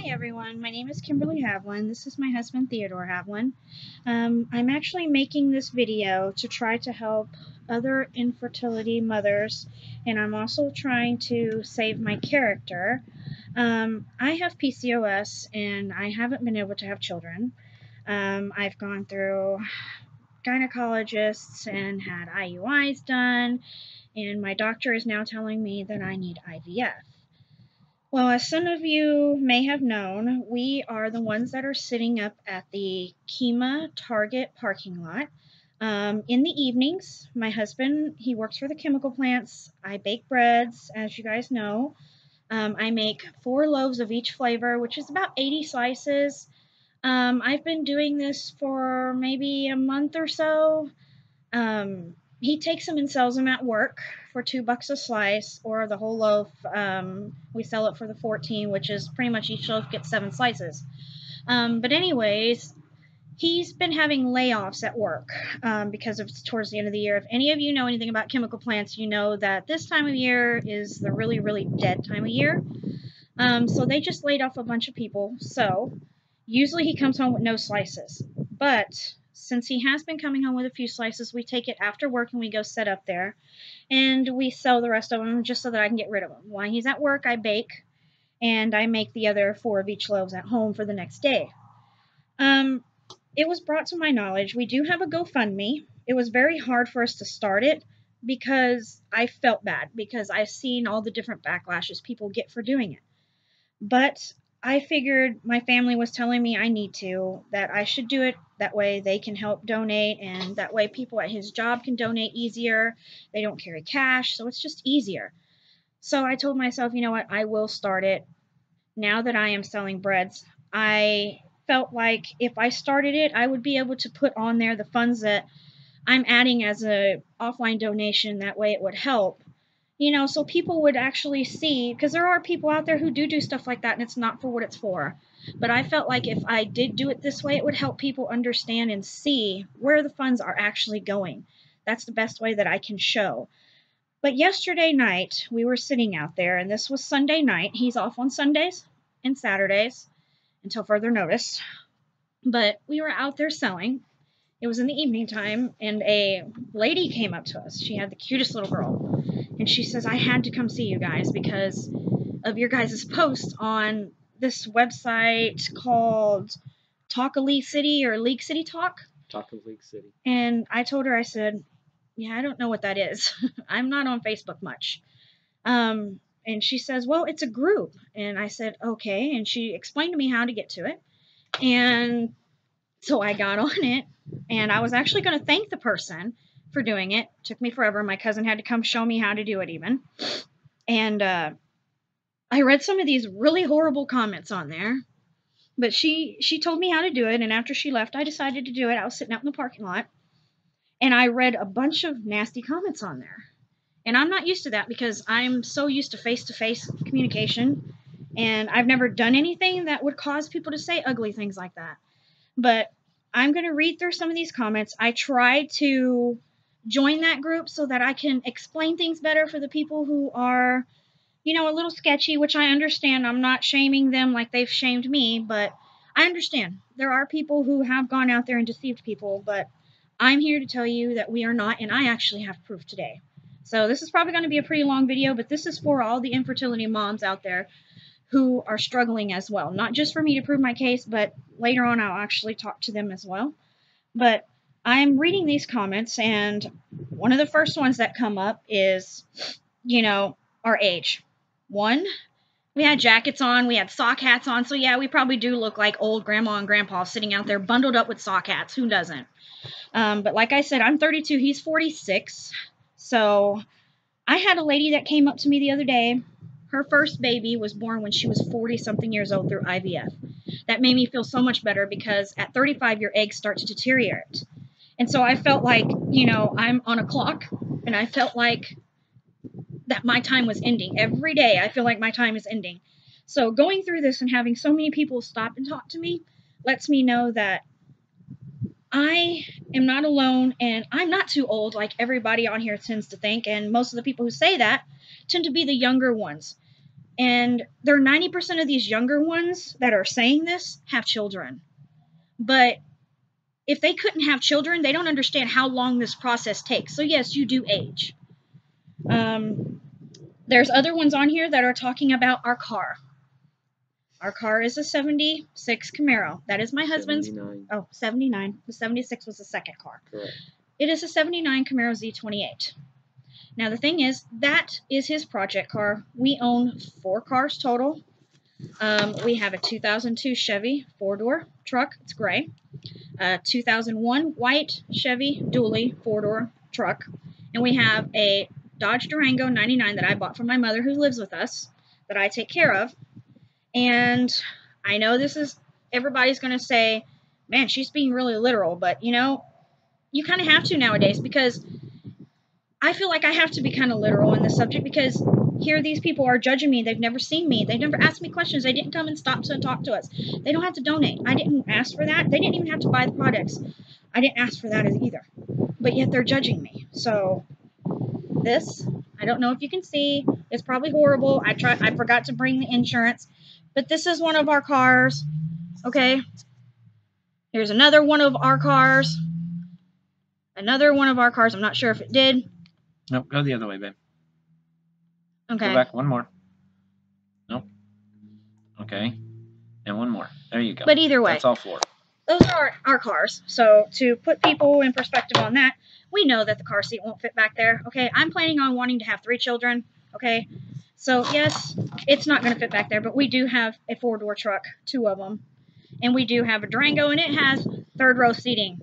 Hi everyone, my name is Kimberly Havlin. This is my husband Theodore Havlin. I'm actually making this video to try to help other infertility mothers, and I'm also trying to save my character. I have PCOS and I haven't been able to have children. I've gone through gynecologists and had IUIs done, and my doctor is now telling me that I need IVF. Well, as some of you may have known, we are the ones that are sitting up at the Kima Target parking lot. In the evenings, my husband, he works for the chemical plants. I bake breads, as you guys know. I make 4 loaves of each flavor, which is about 80 slices. I've been doing this for maybe a month or so. He takes them and sells them at work for $2 a slice, or the whole loaf. We sell it for the 14, which is pretty much each loaf gets 7 slices. But anyways, he's been having layoffs at work because it's towards the end of the year. If any of you know anything about chemical plants, you know that this time of year is the really, really dead time of year. So they just laid off a bunch of people. So usually he comes home with no slices. But since he has been coming home with a few slices, we take it after work and we go set up there. And we sell the rest of them just so that I can get rid of them. While he's at work, I bake, and I make the other 4 of each loaves at home for the next day. It was brought to my knowledge, we do have a GoFundMe. It was very hard for us to start it because I felt bad, because I've seen all the different backlashes people get for doing it. But I figured my family was telling me I need to, that I should do it. That way they can help donate, and that way people at his job can donate easier. They don't carry cash, so it's just easier. So I told myself, you know what, I will start it. Now that I am selling breads, I felt like if I started it, I would be able to put on there the funds that I'm adding as a offline donation. That way it would help. You know, so people would actually see, because there are people out there who do stuff like that and it's not for what it's for. But I felt like if I did do it this way, it would help people understand and see where the funds are actually going. That's the best way that I can show. But yesterday night, we were sitting out there, and this was Sunday night. He's off on Sundays and Saturdays until further notice. But we were out there selling. It was in the evening time, and a lady came up to us. She had the cutest little girl. And she says, I had to come see you guys because of your guys' post on this website called Talk of League City, or League City Talk. Talk of League City. And I told her, I said, yeah, I don't know what that is. I'm not on Facebook much. And she says, well, it's a group. And I said, okay. And she explained to me how to get to it. And so I got on it, and I was actually going to thank the person for doing it. Took me forever. My cousin had to come show me how to do it even. And I read some of these really horrible comments on there. But she told me how to do it, and after she left, I decided to do it. I was sitting out in the parking lot, and I read a bunch of nasty comments on there. And I'm not used to that because I'm so used to face-to-face communication, and I've never done anything that would cause people to say ugly things like that. But I'm going to read through some of these comments. I tried to join that group so that I can explain things better for the people who are, you know, a little sketchy, which I understand. I'm not shaming them like they've shamed me, but I understand. There are people who have gone out there and deceived people, but I'm here to tell you that we are not, and I actually have proof today. So this is probably going to be a pretty long video, but this is for all the infertility moms out there who are struggling as well. Not just for me to prove my case, but later on I'll actually talk to them as well. But I'm reading these comments, and one of the first ones that come up is, you know, our age. One, we had jackets on, we had sock hats on, so yeah, we probably do look like old grandma and grandpa sitting out there bundled up with sock hats. Who doesn't? But like I said, I'm 32, he's 46. So I had a lady that came up to me the other day. Her first baby was born when she was 40-something years old through IVF. That made me feel so much better because at 35, your eggs start to deteriorate. And so I felt like, you know, I'm on a clock, and I felt like that my time was ending. Every day I feel like my time is ending. So going through this and having so many people stop and talk to me lets me know that I am not alone, and I'm not too old like everybody on here tends to think, and most of the people who say that tend to be the younger ones. And there are 90% of these younger ones that are saying this have children. But if they couldn't have children, they don't understand how long this process takes. So yes, you do age. There's other ones on here that are talking about our car. Our car is a 76 Camaro. That is my husband's. 79. Oh, 79. The 76 was the second car. Correct. It is a 79 Camaro Z28. Now, the thing is, that is his project car. We own 4 cars total. We have a 2002 Chevy 4-door truck. It's gray. A 2001 white Chevy dually 4-door truck. And we have a Dodge Durango 99 that I bought from my mother who lives with us that I take care of. And I know this is, everybody's going to say, man, she's being really literal, but you know, you kind of have to nowadays, because I feel like I have to be kind of literal in this subject, because here these people are judging me. They've never seen me. They've never asked me questions. They didn't come and stop to talk to us. They don't have to donate. I didn't ask for that. They didn't even have to buy the products. I didn't ask for that either. But yet they're judging me. So this, I don't know if you can see, it's probably horrible. I forgot to bring the insurance. But this is one of our cars, okay? Here's another one of our cars. Another one of our cars. I'm not sure if it did. Nope, go the other way, babe. Okay. Go back one more. Nope. Okay. And one more. There you go. But either way. That's all 4. Those are our cars. So to put people in perspective on that, we know that the car seat won't fit back there, okay? I'm planning on wanting to have 3 children, okay? So, yes, it's not going to fit back there, but we do have a 4-door truck, 2 of them. And we do have a Durango, and it has 3rd-row seating.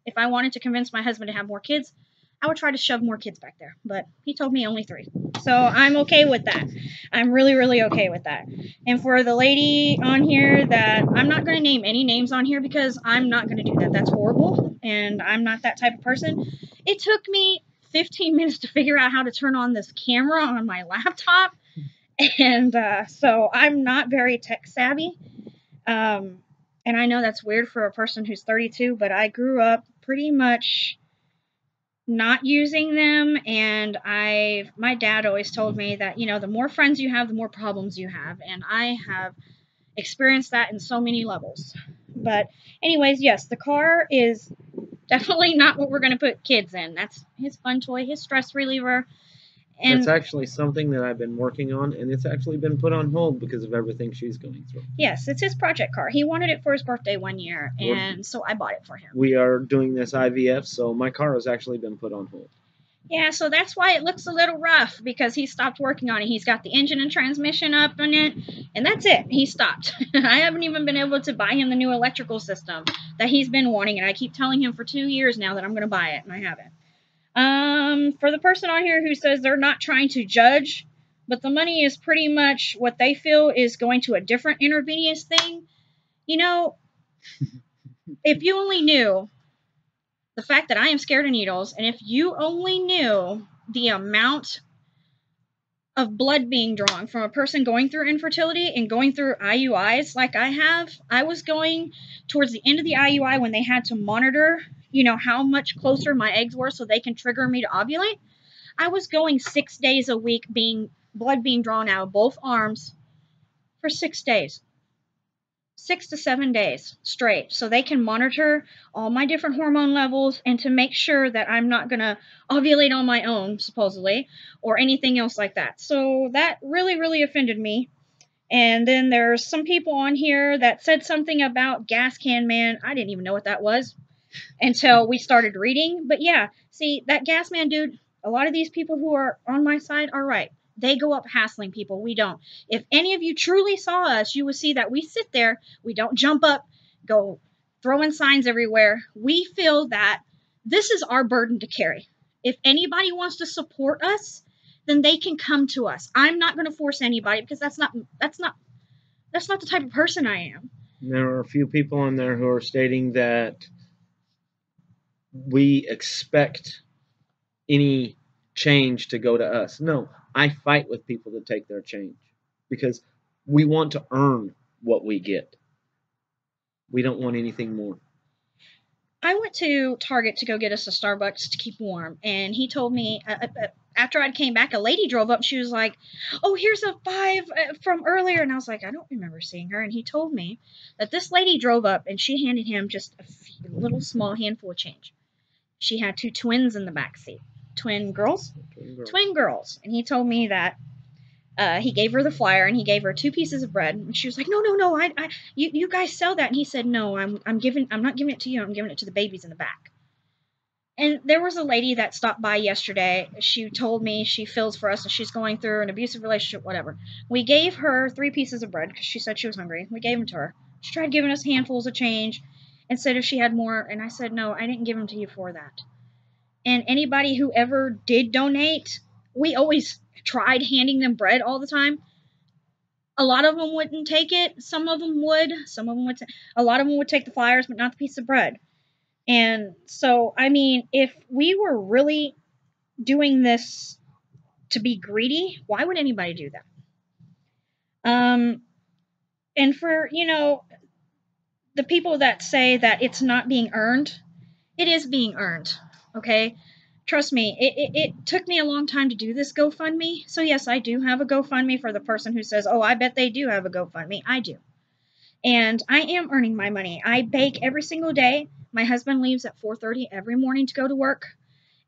If I wanted to convince my husband to have more kids, I would try to shove more kids back there. But he told me only 3. So I'm okay with that. I'm really, really okay with that. And for the lady on here that, I'm not going to name any names on here because I'm not going to do that. That's horrible, and I'm not that type of person. It took me 15 minutes to figure out how to turn on this camera on my laptop. And so I'm not very tech savvy. And I know that's weird for a person who's 32, but I grew up pretty much not using them. And my dad always told me that, you know, the more friends you have, the more problems you have. And I have experienced that in so many levels. But anyways, yes, the car is definitely not what we're going to put kids in. That's his fun toy, his stress reliever. And it's actually something that I've been working on, and it's actually been put on hold because of everything she's going through. Yes, it's his project car. He wanted it for his birthday one year, and so I bought it for him. We are doing this IVF, so my car has actually been put on hold. Yeah, so that's why it looks a little rough, because he stopped working on it. He's got the engine and transmission up in it, and that's it. He stopped. I haven't even been able to buy him the new electrical system that he's been wanting, and I keep telling him for 2 years now that I'm going to buy it, and I haven't. For the person on here who says they're not trying to judge, but the money is pretty much what they feel is going to a different intravenous thing, you know, if you only knew the fact that I am scared of needles, and if you only knew the amount of blood being drawn from a person going through infertility and going through IUIs like I have, I was going towards the end of the IUI when they had to monitor, you know, how much closer my eggs were so they can trigger me to ovulate. I was going 6 days a week, blood being drawn out of both arms for 6 days. 6 to 7 days straight, so they can monitor all my different hormone levels and to make sure that I'm not going to ovulate on my own, supposedly, or anything else like that. So that really, really offended me. And then there's some people on here that said something about gas can man. I didn't even know what that was until we started reading. But yeah, see, that gas man dude, a lot of these people who are on my side are right. They go up hassling people. We don't. If any of you truly saw us, you would see that we sit there. We don't jump up, go throwing signs everywhere. We feel that this is our burden to carry. If anybody wants to support us, then they can come to us. I'm not going to force anybody, because that's not the type of person I am. There are a few people on there who are stating that we expect any change to go to us. No, I fight with people to take their change because we want to earn what we get. We don't want anything more. I went to Target to go get us a Starbucks to keep warm, and he told me, after I came back, a lady drove up. She was like, "Oh, here's a 5 from earlier." And I was like, "I don't remember seeing her." And he told me that this lady drove up and she handed him just a little small handful of change. She had 2 twins in the back seat. Twin girls? Twin girls. And he told me that he gave her the flyer and he gave her 2 pieces of bread. And she was like, "No, no, no, you guys sell that." And he said, "No, I'm not giving it to you. I'm giving it to the babies in the back." And there was a lady that stopped by yesterday. She told me she feels for us and she's going through an abusive relationship, whatever. We gave her 3 pieces of bread because she said she was hungry. We gave them to her. She tried giving us handfuls of change and said if she had more. And I said, "No, I didn't give them to you for that." And anybody who ever did donate, we always tried handing them bread all the time. A lot of them wouldn't take it. Some of them would. Some of them would. A lot of them would take the flyers, but not the piece of bread. And so, I mean, if we were really doing this to be greedy, why would anybody do that? And for, the people that say that it's not being earned, it is being earned, okay? Trust me, it took me a long time to do this GoFundMe. So, yes, I do have a GoFundMe for the person who says, "Oh, I bet they do have a GoFundMe." I do. And I am earning my money. I bake every single day. My husband leaves at 4:30 every morning to go to work.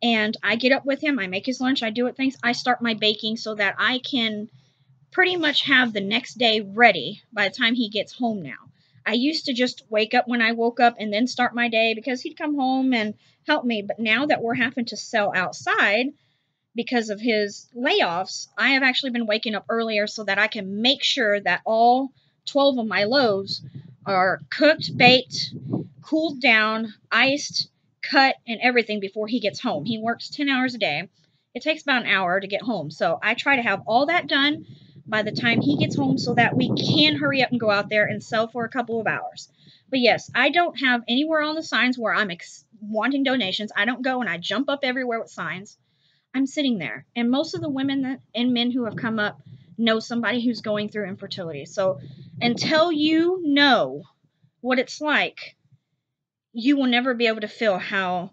And I get up with him. I make his lunch. I do it things. I start my baking so that I can pretty much have the next day ready by the time he gets home now. I used to just wake up when I woke up and then start my day because he'd come home and help me. But now that we're having to sell outside because of his layoffs, I have actually been waking up earlier so that I can make sure that all 12 of my loaves are cooked, baked, cooled down, iced, cut, and everything before he gets home. He works 10 hours a day. It takes about an hour to get home. So I try to have all that done by the time he gets home so that we can hurry up and go out there and sell for a couple of hours. But yes, I don't have anywhere on the signs where I'm wanting donations. I don't go and I jump up everywhere with signs. I'm sitting there. And most of the women and men who have come up know somebody who's going through infertility. So until you know what it's like, you will never be able to feel how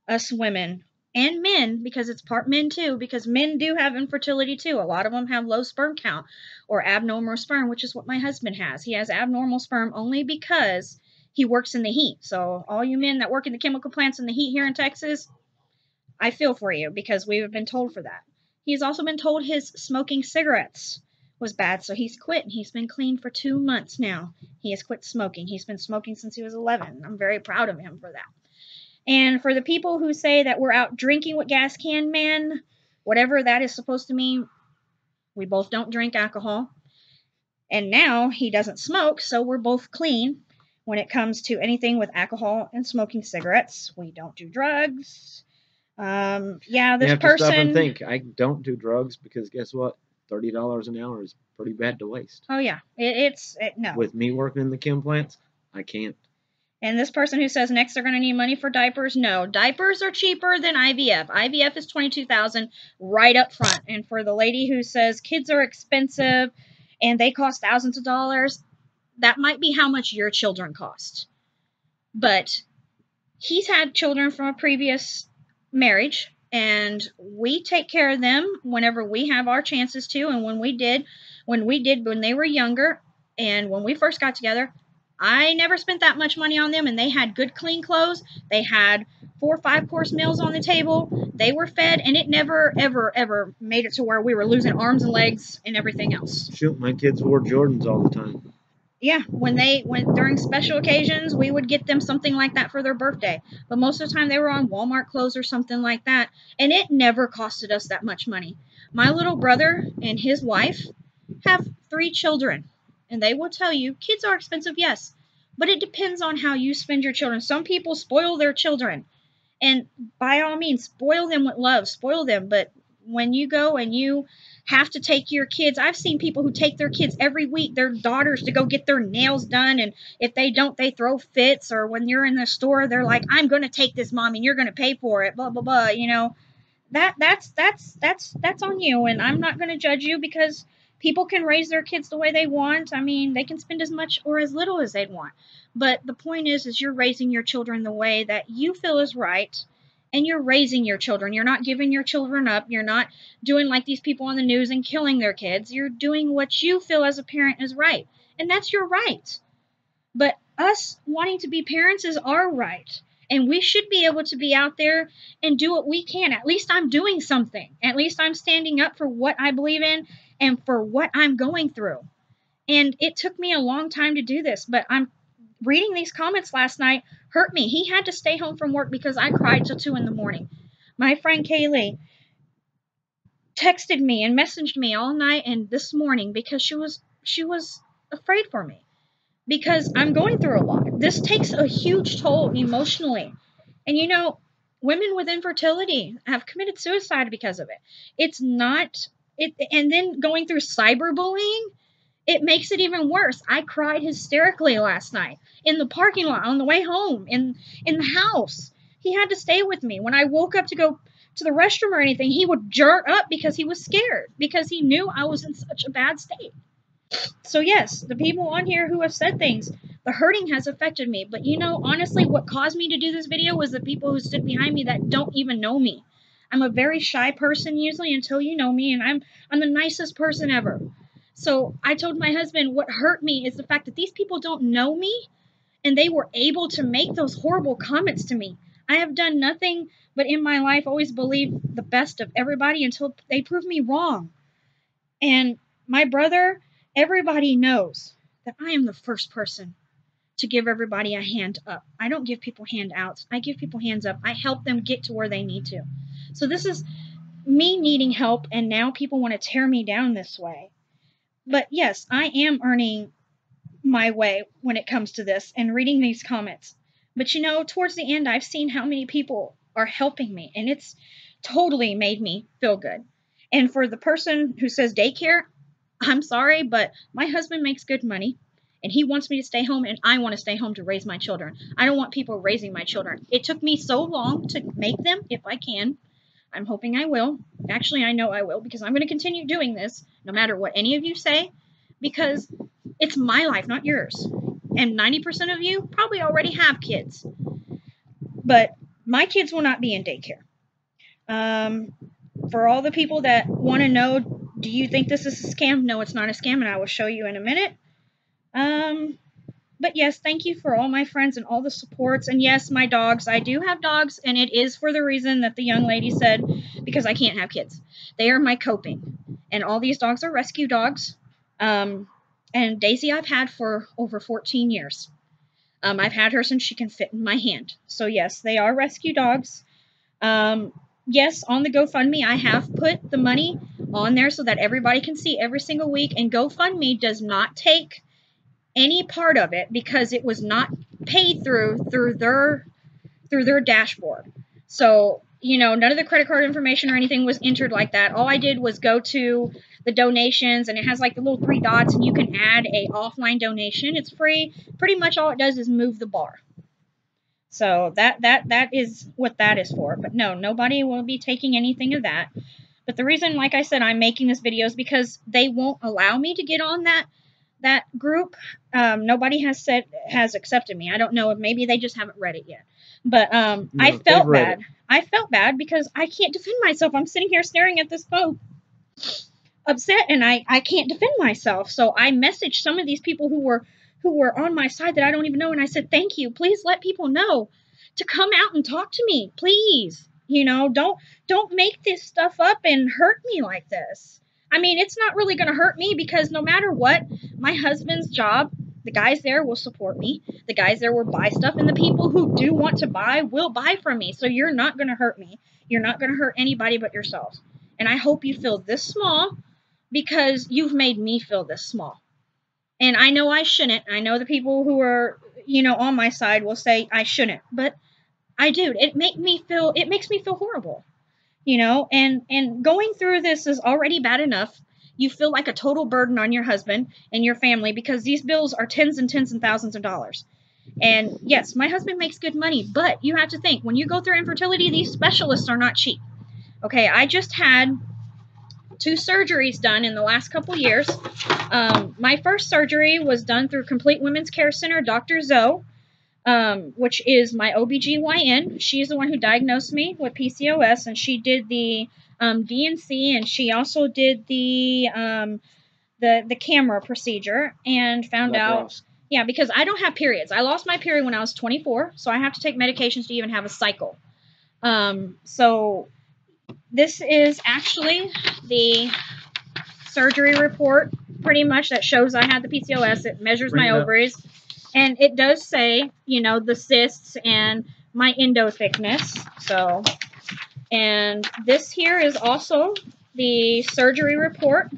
us women and men, because it's part men too, because men do have infertility too. A lot of them have low sperm count or abnormal sperm, which is what my husband has. He has abnormal sperm only because he works in the heat. So all you men that work in the chemical plants in the heat here in Texas, I feel for you because we've been told for that. He's also been told his smoking cigarettes was bad, so he's quit and he's been clean for 2 months now. He has quit smoking. He's been smoking since he was 11. I'm very proud of him for that. And for the people who say that we're out drinking with gas can men, whatever that is supposed to mean, we both don't drink alcohol. And now he doesn't smoke, so we're both clean when it comes to anything with alcohol and smoking cigarettes. We don't do drugs. Yeah, You this have to stop and person. think. I don't do drugs because guess what? $30 an hour is pretty bad to waste. Oh yeah, no. With me working in the chem plants, I can't. And this person who says next they're going to need money for diapers, no, diapers are cheaper than IVF. IVF is $22,000 right up front. And for the lady who says kids are expensive and they cost thousands of dollars, that might be how much your children cost. But he's had children from a previous marriage, and we take care of them whenever we have our chances to. And when they were younger, and when we first got together, I never spent that much money on them, and they had good, clean clothes. They had 4 or 5 course meals on the table. They were fed, and it never, ever, ever made it to where we were losing arms and legs and everything else. Shoot, my kids wore Jordans all the time. Yeah, when during special occasions, we would get them something like that for their birthday. But most of the time, they were on Walmart clothes or something like that, and it never costed us that much money. My little brother and his wife have 3 children, and they will tell you kids are expensive, yes, but it depends on how you spend your children. Some people spoil their children, and by all means, spoil them with love, spoil them. But when you go and you have to take your kids, I've seen people who take their kids every week, their daughters, to go get their nails done, and if they don't, they throw fits. Or when you're in the store, they're like, "I'm going to take this, Mommy, and you're going to pay for it," blah blah blah. That's on you, and I'm not going to judge you because people can raise their kids the way they want. I mean, they can spend as much or as little as they want. But the point is you're raising your children the way that you feel is right, and you're raising your children. You're not giving your children up. You're not doing like these people on the news and killing their kids. You're doing what you feel as a parent is right. And that's your right. But us wanting to be parents is our right. And we should be able to be out there and do what we can. At least I'm doing something. At least I'm standing up for what I believe in and for what I'm going through. And it took me a long time to do this, but I'm reading these comments last night hurt me. He had to stay home from work because I cried till 2 in the morning. My friend Kaylee texted me and messaged me all night and this morning because she was afraid for me because I'm going through a lot. This takes a huge toll emotionally. And you know, women with infertility have committed suicide because of it. It's not it, and then going through cyberbullying, it makes it even worse. I cried hysterically last night in the parking lot on the way home in the house. He had to stay with me. When I woke up to go to the restroom or anything, he would jerk up because he was scared because he knew I was in such a bad state. So yes, the people on here who have said things, the hurting has affected me. But you know, honestly, what caused me to do this video was the people who stood behind me that don't even know me. I'm a very shy person usually until you know me, and I'm the nicest person ever. So I told my husband what hurt me is the fact that these people don't know me and they were able to make those horrible comments to me. I have done nothing but in my life always believe the best of everybody until they prove me wrong. And my brother, everybody knows that I am the first person to give everybody a hand up. I don't give people handouts. I give people hands up. I help them get to where they need to. So this is me needing help, and now people want to tear me down this way. But yes, I am earning my way when it comes to this and reading these comments. But you know, towards the end, I've seen how many people are helping me, and it's totally made me feel good. And for the person who says daycare, I'm sorry, but my husband makes good money and he wants me to stay home, and I want to stay home to raise my children. I don't want people raising my children. It took me so long to make them, if I can. I'm hoping I will. Actually, I know I will because I'm going to continue doing this no matter what any of you say because it's my life, not yours. And 90% of you probably already have kids. But my kids will not be in daycare. For all the people that want to know, do you think this is a scam? No, it's not a scam, and I will show you in a minute. But yes, thank you for all my friends and all the supports. And yes, my dogs. I do have dogs, and it is for the reason that the young lady said, because I can't have kids. They are my coping. And all these dogs are rescue dogs. And Daisy I've had for over 14 years. I've had her since she can fit in my hand. So yes, they are rescue dogs. Yes, on the GoFundMe, I have put the money on there so that everybody can see every single week. And GoFundMe does not take any part of it because it was not paid through their dashboard. So, you know, none of the credit card information or anything was entered like that. All I did was go to the donations, and it has like the little 3 dots, and you can add a offline donation. It's free. Pretty much all it does is move the bar. So that is what that is for. But no, nobody will be taking anything of that. But the reason, like I said, I'm making this video is because they won't allow me to get on that group. Nobody has accepted me. I don't know if maybe they just haven't read it yet. But No, I felt bad. it. I felt bad because I can't defend myself. I'm sitting here staring at this phone, upset, and I can't defend myself. So I messaged some of these people who were on my side that I don't even know, and I said, thank you. Please let people know to come out and talk to me. Please. You know, don't make this stuff up and hurt me like this. I mean, it's not really going to hurt me because no matter what, my husband's job, the guys there will support me. The guys there will buy stuff, and the people who do want to buy will buy from me. So you're not going to hurt me. You're not going to hurt anybody but yourselves. And I hope you feel this small because you've made me feel this small. And I know I shouldn't. I know the people who are, you know, on my side will say I shouldn't, but I do. It makes me feel horrible. You know, and going through this is already bad enough. You feel like a total burden on your husband and your family because these bills are tens and tens and thousands of dollars. And yes, my husband makes good money, but you have to think, when you go through infertility, these specialists are not cheap. Okay, I just had 2 surgeries done in the last couple years. My first surgery was done through Complete Women's Care Center, Dr. Zoe. which is my OBGYN. She's the one who diagnosed me with PCOS, and she did the DNC, and she also did the camera procedure, and found out, yeah, because I don't have periods. I lost my period when I was 24, so I have to take medications to even have a cycle. So this is actually the surgery report, pretty much, that shows I had the PCOS. It measures my ovaries, and it does say, you know, the cysts and my endo thickness. So, and this here is also the surgery report.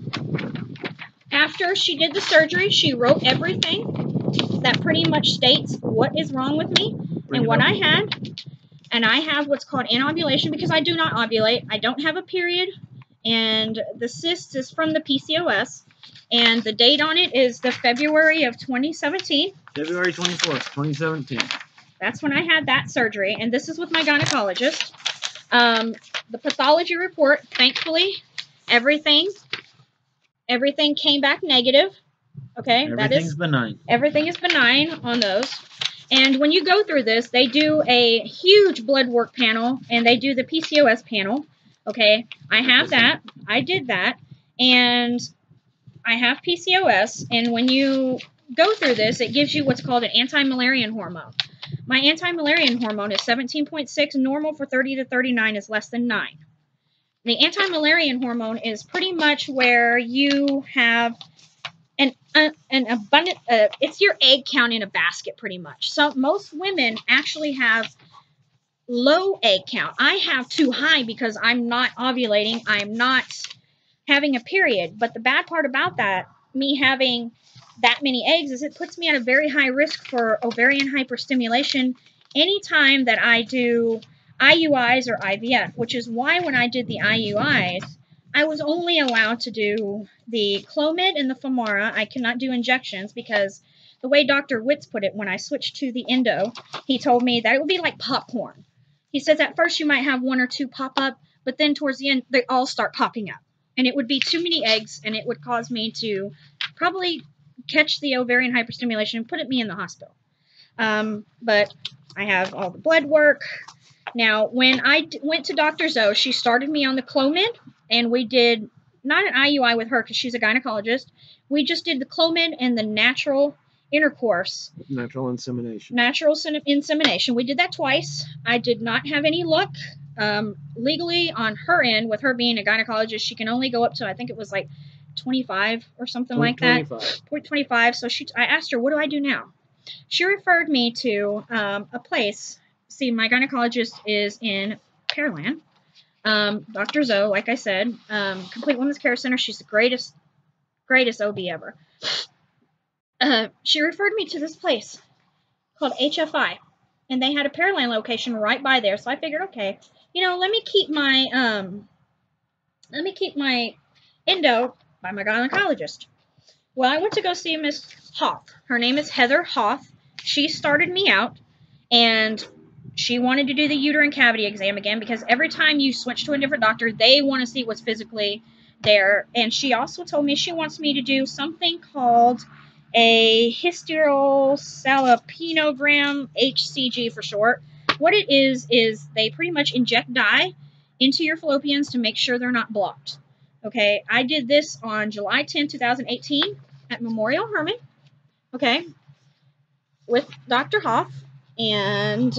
After she did the surgery, she wrote everything that pretty much states what is wrong with me and what I had. And I have what's called anovulation because I do not ovulate. I don't have a period. And the cyst is from the PCOS. And the date on it is the February of 2017. February 24th, 2017. That's when I had that surgery. And this is with my gynecologist. The pathology report, thankfully, everything came back negative. Okay, everything's benign. Everything is benign on those. And when you go through this, they do a huge blood work panel, and they do the PCOS panel. Okay, I have that. I did that, and I have PCOS. And when you go through this, it gives you what's called an anti-Müllerian hormone. My anti-Müllerian hormone is 17.6. Normal for 30 to 39 is less than 9. The anti-Müllerian hormone is pretty much where you have an abundant, it's your egg count in a basket, pretty much. So most women actually have low egg count. I have too high because I'm not ovulating. I'm not having a period. But the bad part about that, me having that many eggs, is it puts me at a very high risk for ovarian hyperstimulation anytime that I do IUIs or IVF, which is why when I did the IUIs, I was only allowed to do the Clomid and the Femara. I cannot do injections because the way Dr. Witz put it, when I switched to the endo, he told me that it would be like popcorn. He says at first you might have 1 or 2 pop up, but then towards the end, they all start popping up. And it would be too many eggs, and it would cause me to probably catch the ovarian hyperstimulation and put me in the hospital. But I have all the blood work. Now, when I went to Dr. Zoe, she started me on the Clomid, and we did not an IUI with her because she's a gynecologist. We just did the Clomid and the natural intercourse. Natural insemination. Natural insemination. We did that twice. I did not have any luck. Legally, on her end, with her being a gynecologist, she can only go up to, I think it was like 25 or something like that. 25. So I asked her, what do I do now? She referred me to a place. See, my gynecologist is in Pearland. Dr. Zoe, like I said, Complete Women's Care Center. She's the greatest OB ever. She referred me to this place called HFI, and they had a Pearland location right by there. So I figured, okay, you know, let me keep my endo by my gynecologist. Well, I went to go see Miss Hoff. Her name is Heather Hoff. She started me out, and she wanted to do the uterine cavity exam again because every time you switch to a different doctor, they want to see what's physically there. And she also told me she wants me to do something called a hysterosalpingogram, HCG for short. What it is they pretty much inject dye into your fallopians to make sure they're not blocked. Okay, I did this on July 10, 2018 at Memorial Hermann, okay, with Dr. Hoff. And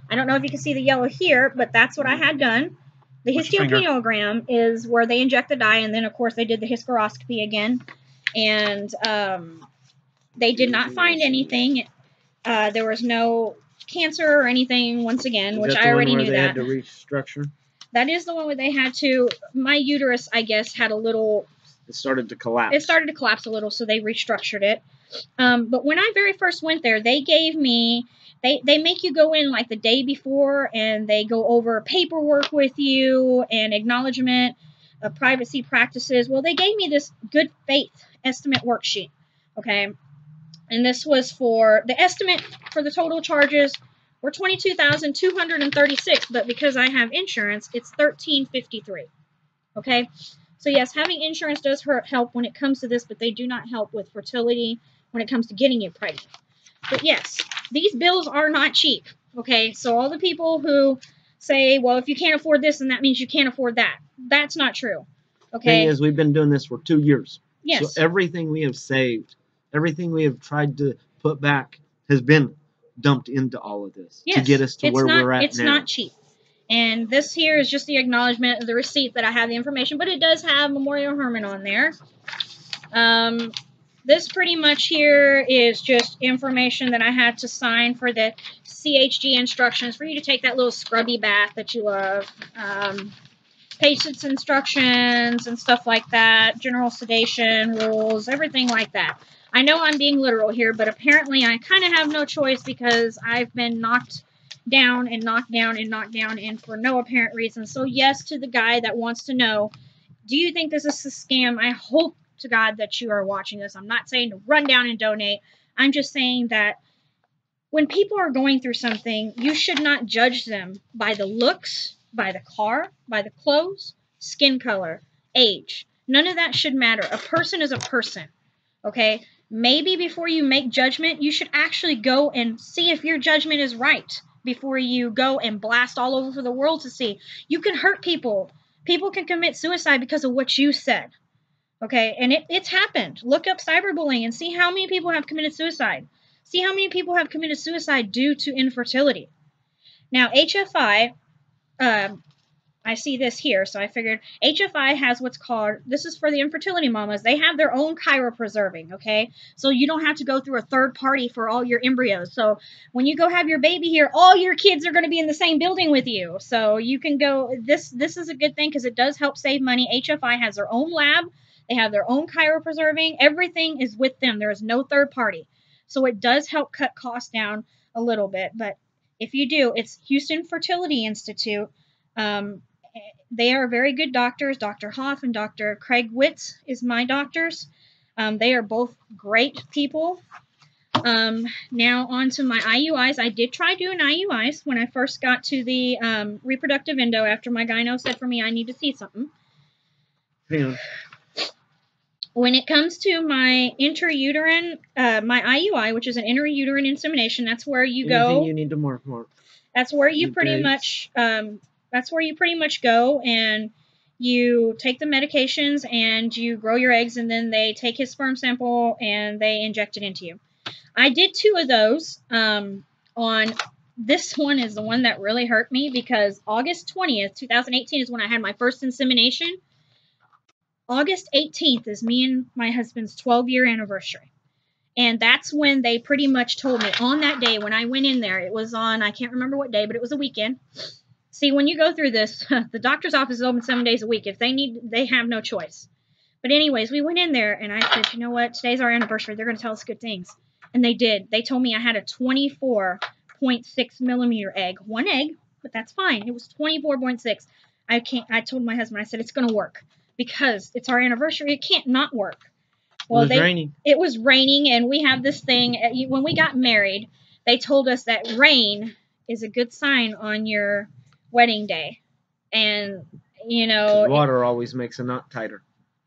I don't know if you can see the yellow here, but that's what I had done. The hysterosalpingogram is where they inject the dye, and then, of course, they did the hysteroscopy again. And they did not find anything. There was no cancer or anything, once again, which I already knew that. They had to restructure? That is the one where they had to. My uterus, I guess, had a little. It started to collapse. It started to collapse a little, so they restructured it. But when I very first went there, they gave me. They make you go in like the day before, and they go over paperwork with you and acknowledgement of privacy practices. Well, they gave me this good faith estimate worksheet, okay? And this was for the estimate for the total charges were $22,236, but because I have insurance, it's $1,353. Okay, so yes, having insurance does help when it comes to this, but they do not help with fertility when it comes to getting you pregnant. But yes, these bills are not cheap. Okay, so all the people who say, well, if you can't afford this, then that means you can't afford that. That's not true. Okay. Thing is, we've been doing this for 2 years. Yes. So everything we have saved, everything we have tried to put back has been dumped into all of this to get us to where we're at now. It's not cheap. And this here is just the acknowledgement of the receipt that I have the information, but it does have Memorial Hermann on there. This pretty much here is just information that I had to sign for the CHG instructions for you to take that little scrubby bath that you love. Patient's instructions and stuff like that, general sedation rules, everything like that. I know I'm being literal here, but apparently I kind of have no choice because I've been knocked down and knocked down and knocked down and for no apparent reason. So yes, to the guy that wants to know, do you think this is a scam? I hope to God that you are watching this. I'm not saying to run down and donate. I'm just saying that when people are going through something, you should not judge them by the looks, by the car, by the clothes, skin color, age. None of that should matter. A person is a person, okay? Maybe before you make judgment, you should actually go and see if your judgment is right before you go and blast all over for the world to see. You can hurt people. People can commit suicide because of what you said, okay? And it's happened. Look up cyberbullying and see how many people have committed suicide. See how many people have committed suicide due to infertility. Now, HFI, I see this here, so I figured HFI has what's called, this is for the infertility mamas, they have their own cryopreserving, okay? So you don't have to go through a third party for all your embryos. So when you go have your baby here, all your kids are going to be in the same building with you. So you can go, this is a good thing because it does help save money. HFI has their own lab. They have their own cryopreserving. Everything is with them. There is no third party. So it does help cut costs down a little bit. But if you do, it's Houston Fertility Institute. They are very good doctors. Dr. Hoff and Dr. Craig Witz is my doctors. They are both great people. Now on to my IUIs. I did try doing IUIs when I first got to the reproductive endo after my gyno said for me I need to see something. Yeah. When it comes to my intrauterine, my IUI, which is an intrauterine insemination, that's where you go. Anything you need to mark. That's where you pretty much. That's where you pretty much go and you take the medications and you grow your eggs, and then they take his sperm sample and they inject it into you. I did 2 of those. On this one is the one that really hurt me because August 20th, 2018 is when I had my first insemination. August 18th is me and my husband's 12-year anniversary. And that's when they pretty much told me on that day when I went in there, it was on, I can't remember what day, but it was a weekend. See, when you go through this, the doctor's office is open 7 days a week. If they need, they have no choice. But anyways, we went in there and I said, you know what? Today's our anniversary. They're going to tell us good things. And they did. They told me I had a 24.6 millimeter egg. One egg, but that's fine. It was 24.6. I told my husband, I said, it's going to work because it's our anniversary. It can't not work. Well, it was raining. It was raining, and we have this thing. When we got married, they told us that rain is a good sign on your wedding day. And, you know. Water always makes a knot tighter.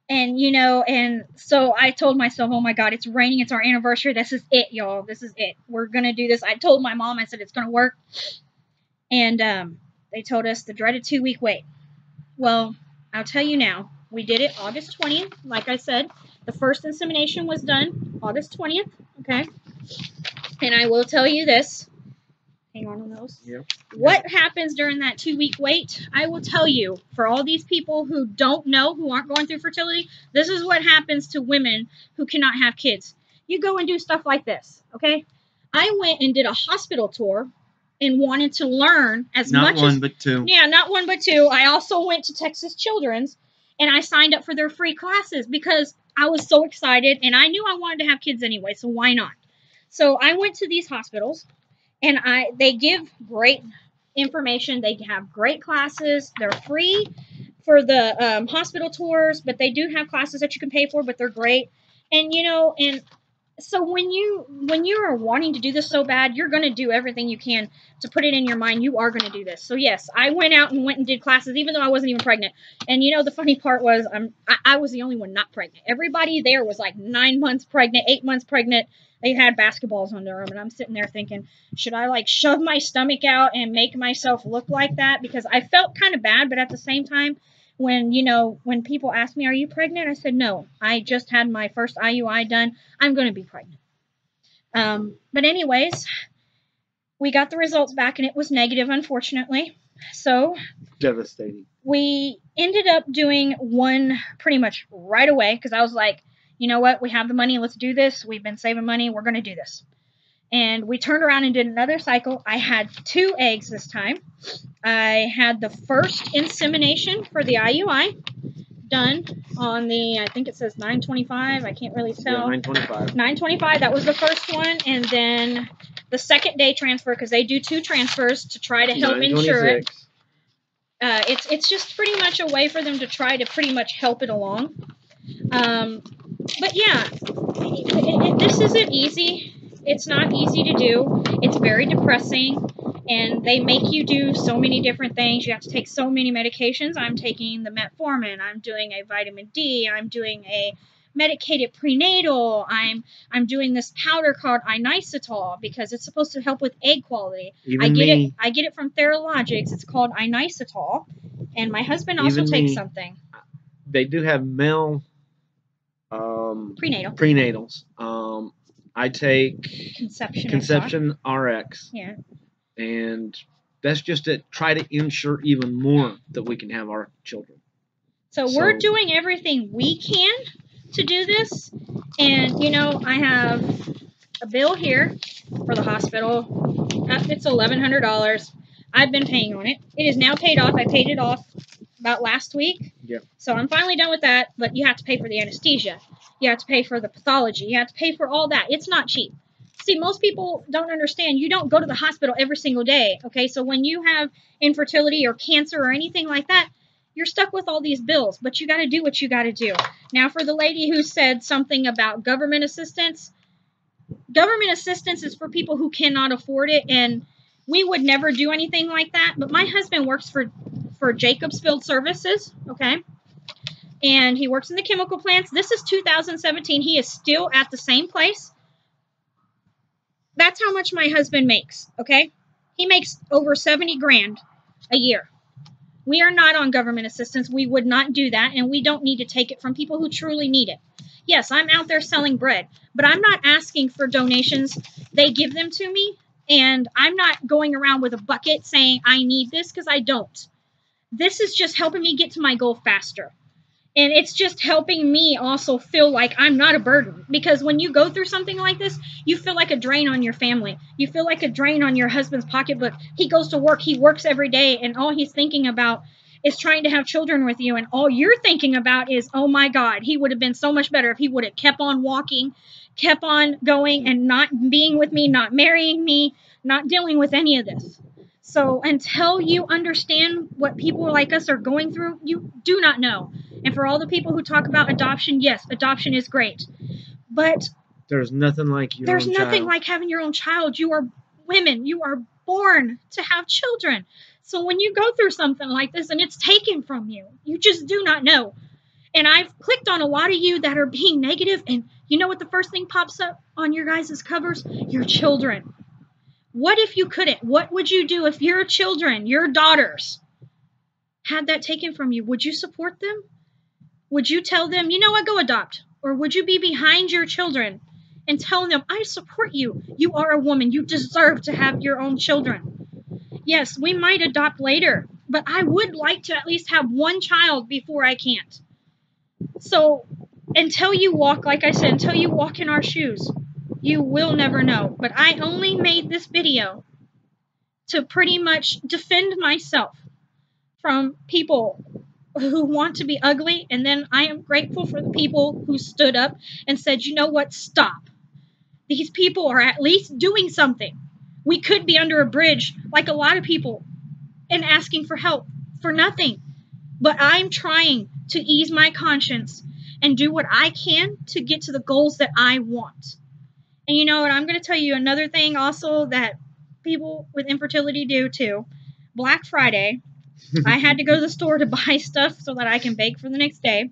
And, you know, and so I told myself, oh, my God, it's raining. It's our anniversary. This is it, y'all. This is it. We're going to do this. I told my mom, I said, it's going to work. And they told us the dreaded 2-week wait. Well, I'll tell you now. We did it August 20th. Like I said, the first insemination was done August 20th. Okay. And I will tell you this. Hang on those. Yep. What happens during that 2-week wait? I will tell you, for all these people who don't know, who aren't going through fertility, this is what happens to women who cannot have kids. You go and do stuff like this, okay? I went and did a hospital tour and wanted to learn as much as... Not one, but 2. Yeah, not 1, but 2. I also went to Texas Children's, and I signed up for their free classes because I was so excited, and I knew I wanted to have kids anyway, so why not? So I went to these hospitals. And they give great information. They have great classes. They're free for the hospital tours, but they do have classes that you can pay for, but they're great. And, you know, and So when you are wanting to do this so bad, you're going to do everything you can to put it in your mind you are going to do this. So yes, I went out and did classes even though I wasn't even pregnant. And you know the funny part was I was the only one not pregnant. Everybody there was like 9 months pregnant, 8 months pregnant. They had basketballs under them, and I'm sitting there thinking, should I like shove my stomach out and make myself look like that? Because I felt kind of bad, but at the same time, when people asked me, are you pregnant? I said, no, I just had my first IUI done. I'm going to be pregnant. But anyways, we got the results back and it was negative, unfortunately. So Devastating. we ended up doing one pretty much right away because I was like, you know what? We have the money. Let's do this. We've been saving money. We're going to do this. And we turned around and did another cycle. I had 2 eggs this time. I had the first insemination for the IUI done on the, I think it says 9/25. I can't really tell. Yeah, 9/25. 9/25. That was the first one. And then the second day transfer, because they do 2 transfers to try to help insure it. It's just pretty much a way for them to try to pretty much help it along. But yeah, this isn't easy. It's not easy to do. It's very depressing, and they make you do so many different things. You have to take so many medications. I'm taking the metformin. I'm doing a vitamin D. I'm doing a medicated prenatal. I'm doing this powder called inositol because it's supposed to help with egg quality. I get it from Theralogics. It's called inositol, and my husband also takes something. They do have male prenatals. I take Conception RX. Yeah. And that's just to try to ensure even more that we can have our children. So we're doing everything we can to do this. And, you know, I have a bill here for the hospital. It's $1,100. I've been paying on it. It is now paid off. I paid it off about last week. Yeah. So I'm finally done with that, but you have to pay for the anesthesia. You have to pay for the pathology. You have to pay for all that. It's not cheap. See, most people don't understand. You don't go to the hospital every single day, okay? So when you have infertility or cancer or anything like that, you're stuck with all these bills, but you got to do what you got to do. Now, for the lady who said something about government assistance is for people who cannot afford it, and we would never do anything like that. But my husband works for Jacobs Field Services, okay? And he works in the chemical plants. This is 2017. He is still at the same place. That's how much my husband makes, okay? He makes over 70 grand a year. We are not on government assistance. We would not do that, and we don't need to take it from people who truly need it. Yes, I'm out there selling bread, but I'm not asking for donations. They give them to me, and I'm not going around with a bucket saying I need this because I don't. This is just helping me get to my goal faster. And it's just helping me also feel like I'm not a burden. Because when you go through something like this, you feel like a drain on your family. You feel like a drain on your husband's pocketbook. He goes to work. He works every day. And all he's thinking about is trying to have children with you. And all you're thinking about is, oh, my God, he would have been so much better if he would have kept on walking, kept on going and not being with me, not marrying me, not dealing with any of this. So until you understand what people like us are going through, you do not know. And for all the people who talk about adoption, yes, adoption is great. But there's nothing like your own child. There's nothing like having your own child. You are women. You are born to have children. So when you go through something like this and it's taken from you, you just do not know. And I've clicked on a lot of you that are being negative, and you know what the first thing pops up on your guys' covers? Your children. What if you couldn't? What would you do if your children, your daughters, had that taken from you? Would you support them? Would you tell them, you know what, go adopt? Or would you be behind your children and telling them, I support you. You are a woman. You deserve to have your own children. Yes, we might adopt later, but I would like to at least have one child before I can't. So until you walk, like I said, until you walk in our shoes, you will never know. But I only made this video to pretty much defend myself from people who want to be ugly. And then I am grateful for the people who stood up and said, you know what, stop. These people are at least doing something. We could be under a bridge like a lot of people and asking for help for nothing. But I'm trying to ease my conscience and do what I can to get to the goals that I want. And you know what? I'm going to tell you another thing also that people with infertility do too. Black Friday, I had to go to the store to buy stuff so that I can bake for the next day.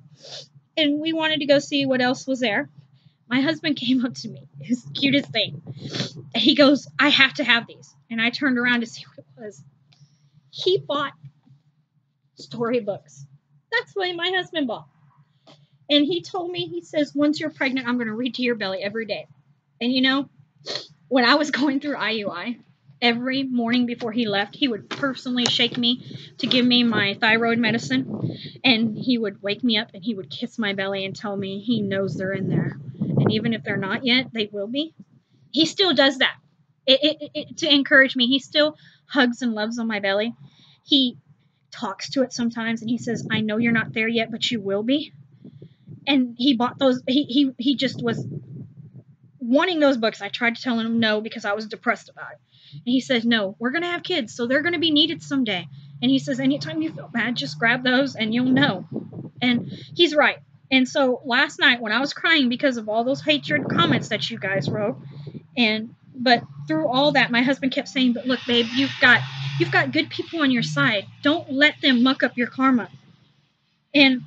And we wanted to go see what else was there. My husband came up to me. It was the cutest thing. And he goes, I have to have these. And I turned around to see what it was. He bought storybooks. That's what my husband bought. And he told me, he says, once you're pregnant, I'm going to read to your belly every day. And you know, when I was going through IUI, every morning before he left, he would personally shake me to give me my thyroid medicine. And he would wake me up and he would kiss my belly and tell me he knows they're in there. And even if they're not yet, they will be. He still does that to encourage me. He still hugs and loves on my belly. He talks to it sometimes and he says, I know you're not there yet, but you will be. And he bought those. He just was wanting those books. I tried to tell him no because I was depressed about it. And he says, no, we're going to have kids, so they're going to be needed someday. And he says, anytime you feel bad, just grab those and you'll know. And he's right. And so last night when I was crying because of all those hatred comments that you guys wrote, but through all that, my husband kept saying, but look, babe, you've got good people on your side. Don't let them muck up your karma. And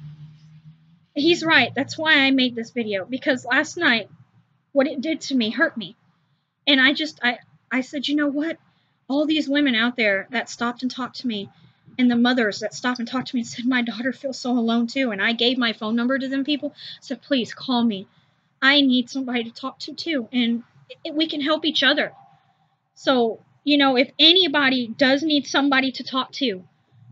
he's right. That's why I made this video, because last night what it did to me hurt me. And I said, you know what? All these women out there that stopped and talked to me, and the mothers that stopped and talked to me and said, my daughter feels so alone too. And I gave my phone number to them people. I said, please call me. I need somebody to talk to too. And we can help each other. So, you know, if anybody does need somebody to talk to,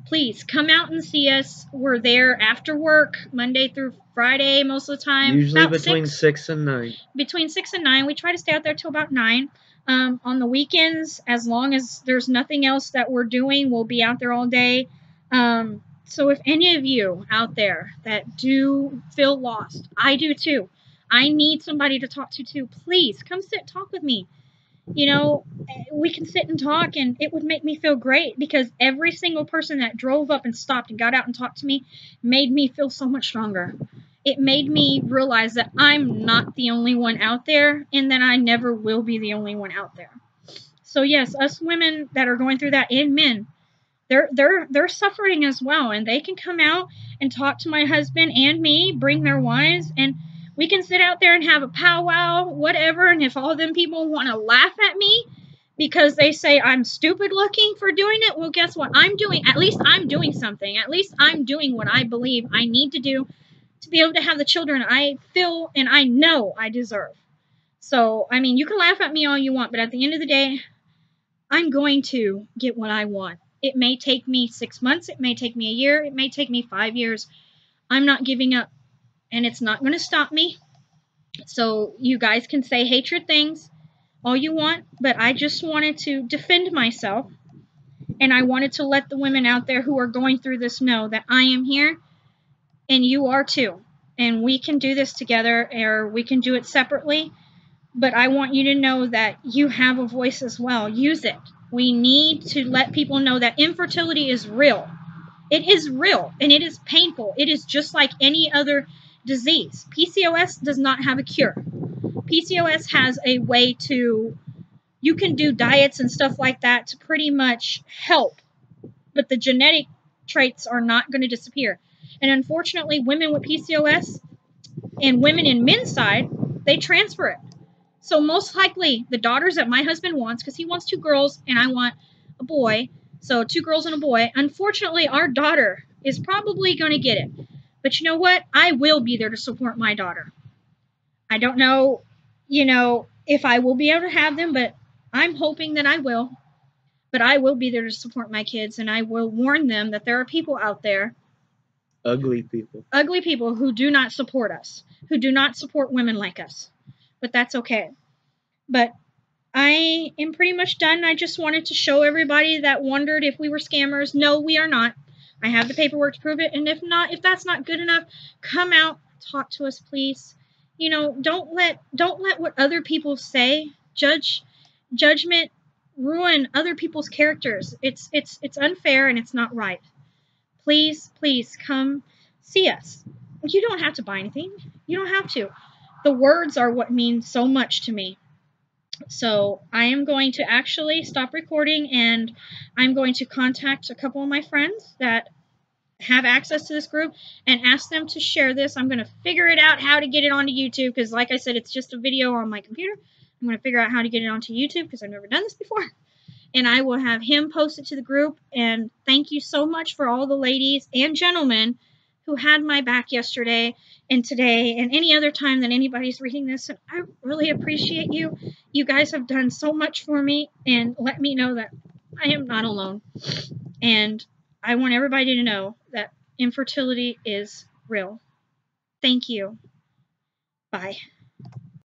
please come out and see us. We're there after work, Monday through Friday most of the time. Usually about between 6 and 9. Between 6 and 9. We try to stay out there till about 9. On the weekends, as long as there's nothing else that we're doing, we'll be out there all day. So if any of you out there that do feel lost, I do too. I need somebody to talk to too. Please come sit and talk with me. You know, we can sit and talk, and it would make me feel great, because every single person that drove up and stopped and got out and talked to me made me feel so much stronger. It made me realize that I'm not the only one out there, and that I never will be the only one out there. So yes, us women that are going through that, and men, they're suffering as well, and they can come out and talk to my husband and me, bring their wives, and we can sit out there and have a powwow, whatever. And if all of them people want to laugh at me because they say I'm stupid looking for doing it, well, guess what? At least I'm doing something. At least I'm doing what I believe I need to do to be able to have the children I feel and I know I deserve. So, I mean, you can laugh at me all you want, but at the end of the day, I'm going to get what I want. It may take me 6 months. It may take me a year. It may take me 5 years. I'm not giving up. And it's not going to stop me. So you guys can say hatred things all you want, but I just wanted to defend myself. And I wanted to let the women out there who are going through this know that I am here, and you are too. And we can do this together, or we can do it separately. But I want you to know that you have a voice as well. Use it. We need to let people know that infertility is real. It is real, and it is painful. It is just like any other disease. PCOS does not have a cure. PCOS has a way to, you can do diets and stuff like that to pretty much help, but the genetic traits are not going to disappear. And unfortunately, women with PCOS and women in men's side, they transfer it. So most likely, the daughters that my husband wants, because he wants 2 girls and I want a boy, so 2 girls and a boy, unfortunately, our daughter is probably going to get it. But you know what? I will be there to support my daughter. I don't know, if I will be able to have them, but I'm hoping that I will. But I will be there to support my kids, and I will warn them that there are people out there, Ugly people who do not support us, who do not support women like us. But that's okay. But I am pretty much done. I just wanted to show everybody that wondered if we were scammers. No, we are not. I have the paperwork to prove it. And if that's not good enough, come out, talk to us, please. Don't let what other people say, judgment ruin other people's characters. It's unfair and it's not right. Please come see us. You don't have to buy anything. You don't have to. The words are what mean so much to me. So I am going to actually stop recording, and I'm going to contact a couple of my friends that have access to this group and ask them to share this. I'm going to figure it out how to get it onto YouTube, because like I said, it's just a video on my computer. I'm going to figure out how to get it onto YouTube because I've never done this before. And I will have him post it to the group. And thank you so much for all the ladies and gentlemen who had my back yesterday and today and any other time that anybody's reading this. And I really appreciate you. You guys have done so much for me and let me know that I am not alone. And I want everybody to know that infertility is real. Thank you. Bye.